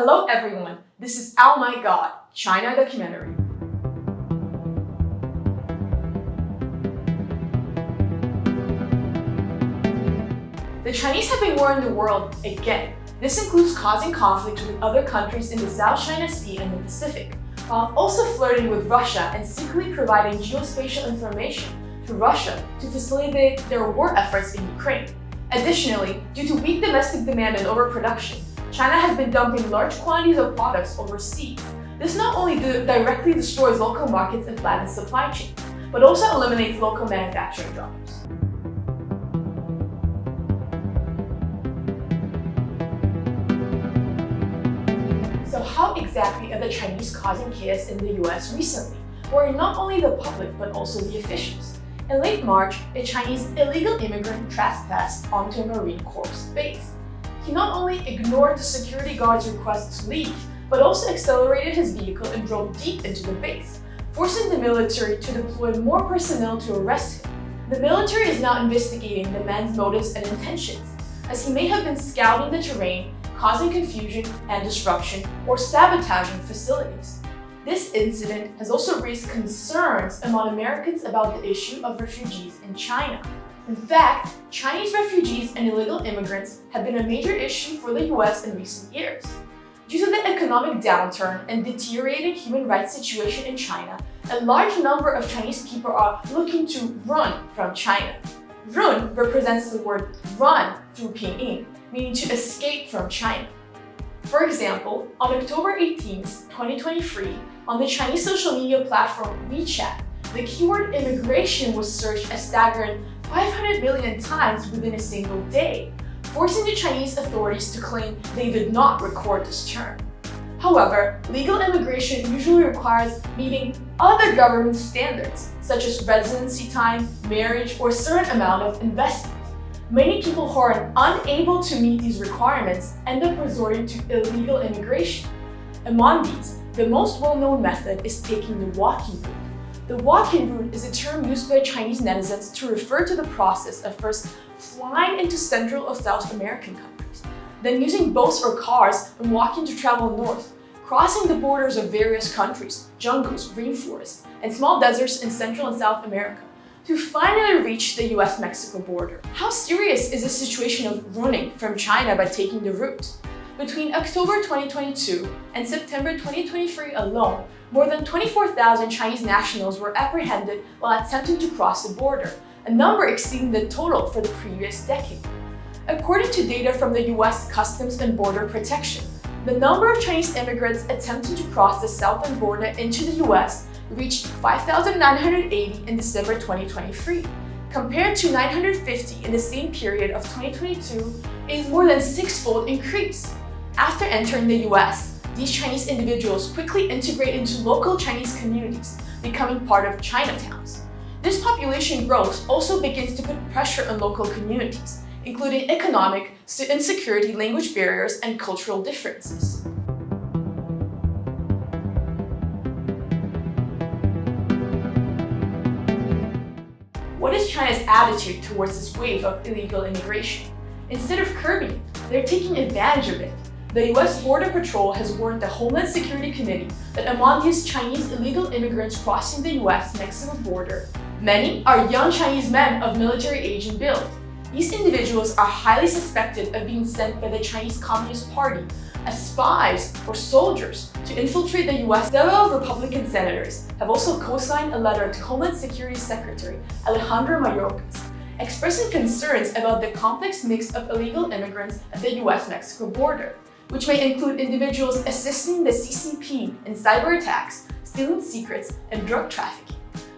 Hello everyone, this is Oh My God, China documentary. The Chinese have been warring the world again. This includes causing conflict with other countries in the South China Sea and the Pacific, while also flirting with Russia and secretly providing geospatial information to Russia to facilitate their war efforts in Ukraine. Additionally, due to weak domestic demand and overproduction, China has been dumping large quantities of products overseas. This not only directly destroys local markets and flattens supply chains, but also eliminates local manufacturing jobs. So how exactly are the Chinese causing chaos in the US recently, worrying not only the public but also the officials? In late March, a Chinese illegal immigrant trespassed onto a Marine Corps base. He not only ignored the security guard's request to leave, but also accelerated his vehicle and drove deep into the base, forcing the military to deploy more personnel to arrest him. The military is now investigating the man's motives and intentions, as he may have been scouting the terrain, causing confusion and disruption, or sabotaging facilities. This incident has also raised concerns among Americans about the issue of refugees in China. In fact, Chinese refugees and illegal immigrants have been a major issue for the US in recent years. Due to the economic downturn and deteriorating human rights situation in China, a large number of Chinese people are looking to run from China. Run represents the word run through pinyin, meaning to escape from China. For example, on October 18, 2023, on the Chinese social media platform WeChat, the keyword immigration was searched a staggering 500 million times within a single day, forcing the Chinese authorities to claim they did not record this term. However, legal immigration usually requires meeting other government standards, such as residency time, marriage, or a certain amount of investment. Many people who are unable to meet these requirements end up resorting to illegal immigration. Among these, the most well-known method is taking the walking route. The walking route is a term used by Chinese netizens to refer to the process of first flying into Central or South American countries, then using boats or cars and walking to travel north, crossing the borders of various countries, jungles, rainforests, and small deserts in Central and South America, to finally reach the US-Mexico border. How serious is the situation of running from China by taking the route? Between October 2022 and September 2023 alone, more than 24,000 Chinese nationals were apprehended while attempting to cross the border, a number exceeding the total for the previous decade. According to data from the US Customs and Border Protection, the number of Chinese immigrants attempting to cross the southern border into the US reached 5,980 in December 2023. Compared to 950 in the same period of 2022, it is more than six-fold increase. After entering the US, these Chinese individuals quickly integrate into local Chinese communities, becoming part of Chinatowns. This population growth also begins to put pressure on local communities, including economic insecurity, language barriers, and cultural differences. What is China's attitude towards this wave of illegal immigration? Instead of curbing it, they're taking advantage of it. The US Border Patrol has warned the Homeland Security Committee that among these Chinese illegal immigrants crossing the US-Mexico border, many are young Chinese men of military age and build. These individuals are highly suspected of being sent by the Chinese Communist Party as spies or soldiers to infiltrate the US. Several Republican senators have also co-signed a letter to Homeland Security Secretary Alejandro Mayorkas, expressing concerns about the complex mix of illegal immigrants at the US-Mexico border, which may include individuals assisting the CCP in cyber attacks, stealing secrets, and drug trafficking.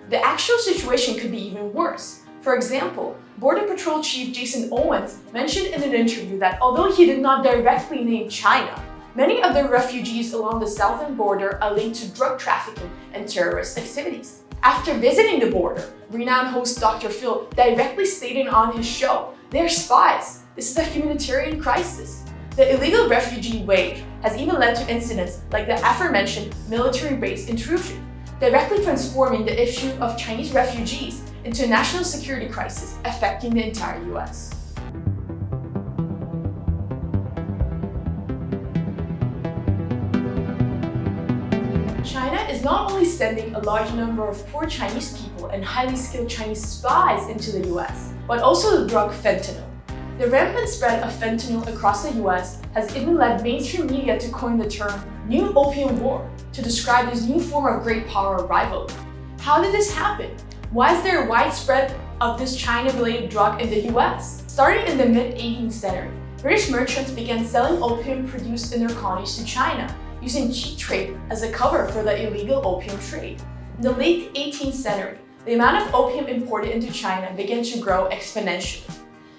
The actual situation could be even worse. For example, Border Patrol Chief Jason Owens mentioned in an interview that although he did not directly name China, many of the refugees along the southern border are linked to drug trafficking and terrorist activities. After visiting the border, renowned host Dr. Phil directly stated on his show, "They're spies. This is a humanitarian crisis." The illegal refugee wave has even led to incidents like the aforementioned military base intrusion, directly transforming the issue of Chinese refugees into a national security crisis affecting the entire US. China is not only sending a large number of poor Chinese people and highly skilled Chinese spies into the US, but also the drug fentanyl. The rampant spread of fentanyl across the US has even led mainstream media to coin the term New Opium War to describe this new form of great power rivalry. How did this happen? Why is there a widespread of this China-related drug in the US? Starting in the mid-18th century, British merchants began selling opium produced in their colonies to China, using cheap trade as a cover for the illegal opium trade. In the late 18th century, the amount of opium imported into China began to grow exponentially.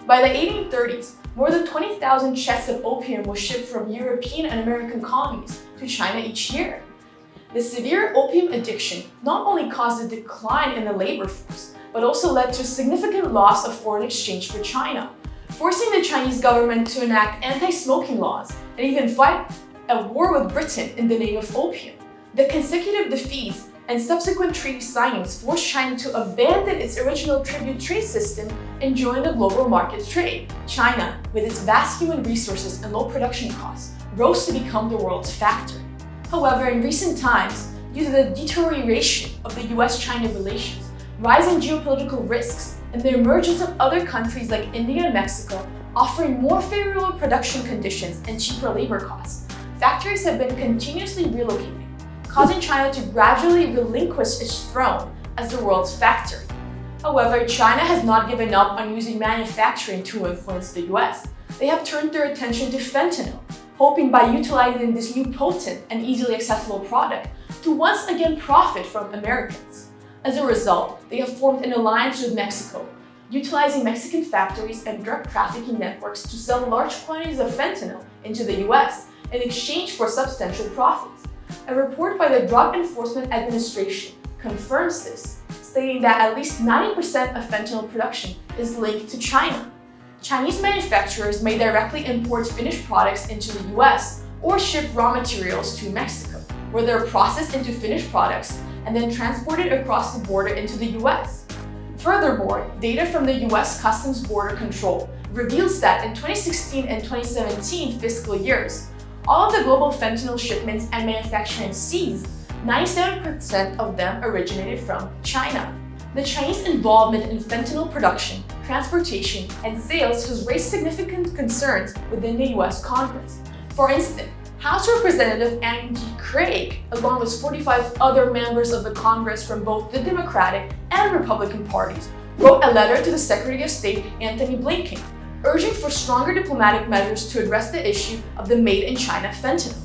By the 1830s, more than 20,000 chests of opium were shipped from European and American colonies to China each year. The severe opium addiction not only caused a decline in the labor force, but also led to a significant loss of foreign exchange for China, forcing the Chinese government to enact anti-smoking laws and even fight a war with Britain in the name of opium. The consecutive defeats and subsequent treaty signings forced China to abandon its original tribute trade system and join the global market trade. China, with its vast human resources and low production costs, rose to become the world's factor. However, in recent times, due to the deterioration of the US-China relations, rising geopolitical risks, and the emergence of other countries like India and Mexico offering more favorable production conditions and cheaper labor costs, factories have been continuously relocating, causing China to gradually relinquish its throne as the world's factory. However, China has not given up on using manufacturing to influence the US. They have turned their attention to fentanyl, hoping by utilizing this new potent and easily accessible product to once again profit from Americans. As a result, they have formed an alliance with Mexico, utilizing Mexican factories and drug trafficking networks to sell large quantities of fentanyl into the US in exchange for substantial profits. A report by the Drug Enforcement Administration confirms this, stating that at least 90% of fentanyl production is linked to China. Chinese manufacturers may directly import finished products into the US or ship raw materials to Mexico, where they're processed into finished products and then transported across the border into the US. Furthermore, data from the US Customs Border Control reveals that in 2016 and 2017 fiscal years, all of the global fentanyl shipments and manufacturing seized, 97% of them originated from China. The Chinese involvement in fentanyl production, transportation, and sales has raised significant concerns within the US Congress. For instance, House Representative Andy Craig, along with 45 other members of the Congress from both the Democratic and Republican parties, wrote a letter to the Secretary of State Antony Blinken, urging for stronger diplomatic measures to address the issue of the made-in-China fentanyl.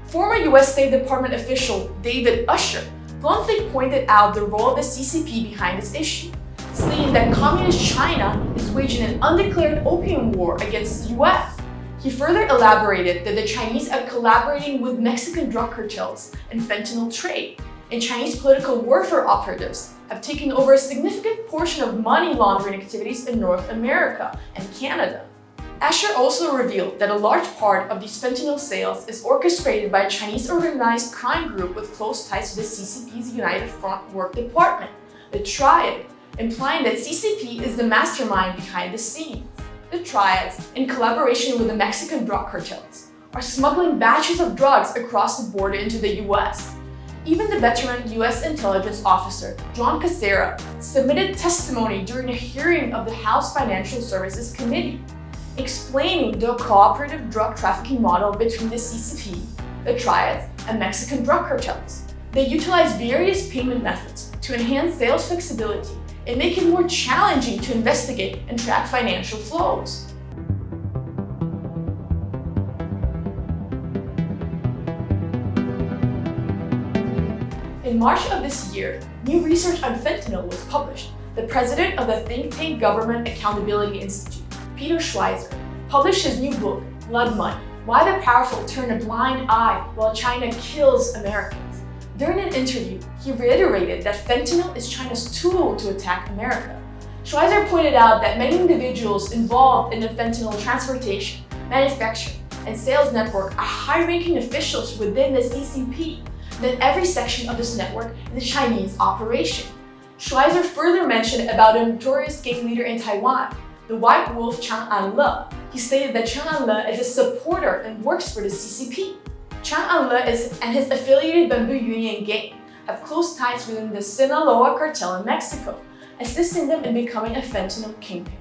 Former US State Department official David Usher bluntly pointed out the role of the CCP behind this issue, stating that Communist China is waging an undeclared opium war against the US. He further elaborated that the Chinese are collaborating with Mexican drug cartels and fentanyl trade, and Chinese political warfare operatives have taken over a significant portion of money laundering activities in North America and Canada. Asher also revealed that a large part of these fentanyl sales is orchestrated by a Chinese organized crime group with close ties to the CCP's United Front Work Department, the Triad, implying that CCP is the mastermind behind the scenes. The Triads, in collaboration with the Mexican drug cartels, are smuggling batches of drugs across the border into the US. Even the veteran US intelligence officer, John Casera, submitted testimony during a hearing of the House Financial Services Committee, explaining the cooperative drug trafficking model between the CCP, the Triads, and Mexican drug cartels. They utilize various payment methods to enhance sales flexibility and make it more challenging to investigate and track financial flows. In March of this year, new research on fentanyl was published. The president of the think tank Government Accountability Institute, Peter Schweizer, published his new book, Blood Money: Why the Powerful Turn a Blind Eye While China Kills Americans. During an interview, he reiterated that fentanyl is China's tool to attack America. Schweizer pointed out that many individuals involved in the fentanyl transportation, manufacturing, and sales network are high-ranking officials within the CCP. That every section of this network is a Chinese operation. Schweizer further mentioned about a notorious gang leader in Taiwan, the White Wolf Chang'an Le. He stated that Chang'an Le is a supporter and works for the CCP. Chang and his affiliated Bamboo Union gang have close ties within the Sinaloa cartel in Mexico, assisting them in becoming a fentanyl kingpin.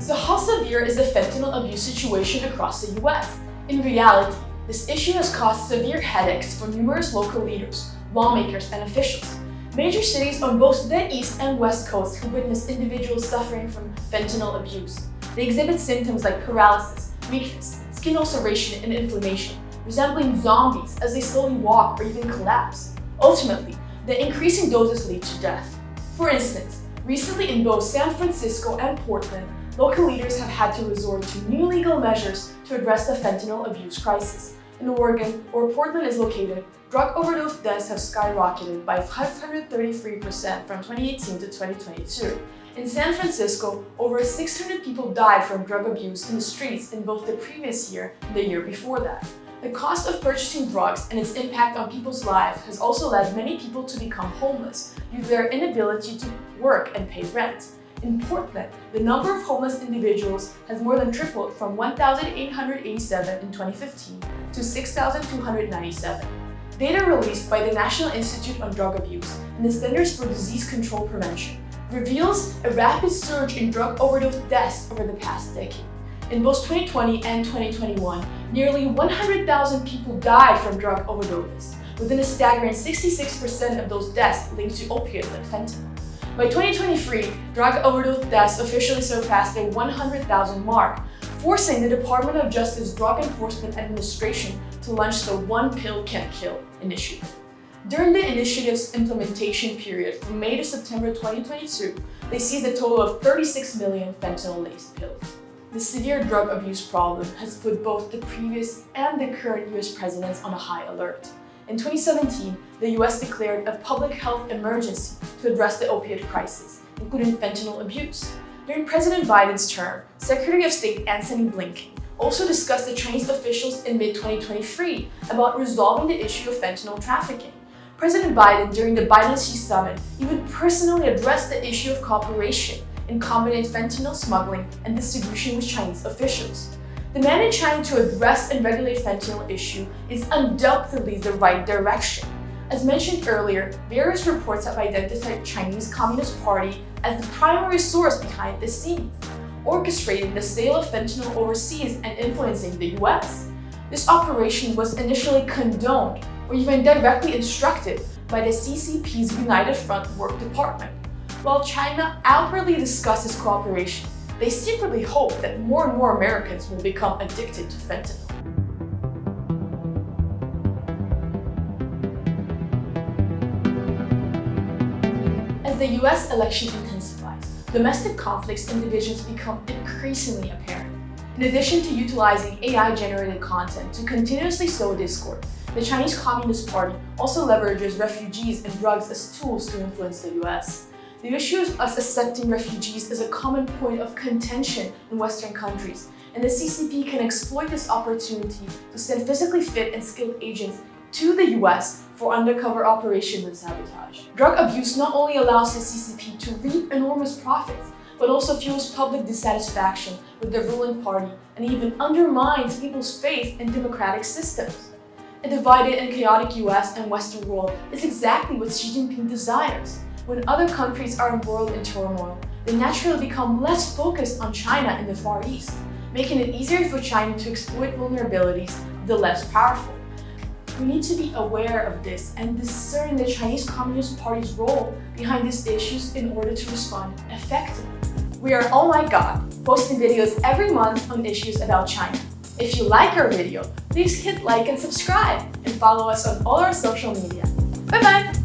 So how severe is the fentanyl abuse situation across the US? In reality, this issue has caused severe headaches for numerous local leaders, lawmakers, and officials. Major cities on both the East and West Coasts who witness individuals suffering from fentanyl abuse. They exhibit symptoms like paralysis, weakness, skin ulceration, and inflammation, resembling zombies as they slowly walk or even collapse. Ultimately, the increasing doses lead to death. For instance, recently in both San Francisco and Portland, local leaders have had to resort to new legal measures to address the fentanyl abuse crisis. In Oregon, where Portland is located, drug overdose deaths have skyrocketed by 533% from 2018 to 2022. In San Francisco, over 600 people died from drug abuse in the streets in both the previous year and the year before that. The cost of purchasing drugs and its impact on people's lives has also led many people to become homeless due to their inability to work and pay rent. In Portland, the number of homeless individuals has more than tripled from 1,887 in 2015 to 6,297. Data released by the National Institute on Drug Abuse and the Centers for Disease Control Prevention reveals a rapid surge in drug overdose deaths over the past decade. In both 2020 and 2021, nearly 100,000 people died from drug overdoses, within a staggering 66% of those deaths linked to opioids like fentanyl. By 2023, drug overdose deaths officially surpassed the 100,000 mark, forcing the Department of Justice Drug Enforcement Administration to launch the One Pill Can't Kill initiative. During the initiative's implementation period from May to September 2022, they seized a total of 36 million fentanyl-laced pills. The severe drug abuse problem has put both the previous and the current US presidents on a high alert. In 2017, the US declared a public health emergency to address the opiate crisis, including fentanyl abuse. During President Biden's term, Secretary of State Antony Blinken also discussed with Chinese officials in mid-2023 about resolving the issue of fentanyl trafficking. President Biden, during the Biden-Xi summit, even personally addressed the issue of cooperation in combating fentanyl smuggling and distribution with Chinese officials. The man in China to address and regulate fentanyl issue is undoubtedly the right direction. As mentioned earlier, various reports have identified Chinese Communist Party as the primary source behind the scenes, orchestrating the sale of fentanyl overseas and influencing the US. This operation was initially condoned or even directly instructed by the CCP's United Front Work Department. While China outwardly discusses cooperation, they secretly hope that more and more Americans will become addicted to fentanyl. As the US election intensifies, domestic conflicts and divisions become increasingly apparent. In addition to utilizing AI-generated content to continuously sow discord, the Chinese Communist Party also leverages refugees and drugs as tools to influence the US. The issue of us accepting refugees is a common point of contention in Western countries, and the CCP can exploit this opportunity to send physically fit and skilled agents to the US for undercover operations and sabotage. Drug abuse not only allows the CCP to reap enormous profits, but also fuels public dissatisfaction with the ruling party and even undermines people's faith in democratic systems. A divided and chaotic US and Western world is exactly what Xi Jinping desires. When other countries are embroiled in turmoil, they naturally become less focused on China and the Far East, making it easier for China to exploit vulnerabilities of the less powerful. We need to be aware of this and discern the Chinese Communist Party's role behind these issues in order to respond effectively. We are Oh My God, posting videos every month on issues about China. If you like our video, please hit like and subscribe and follow us on all our social media. Bye bye!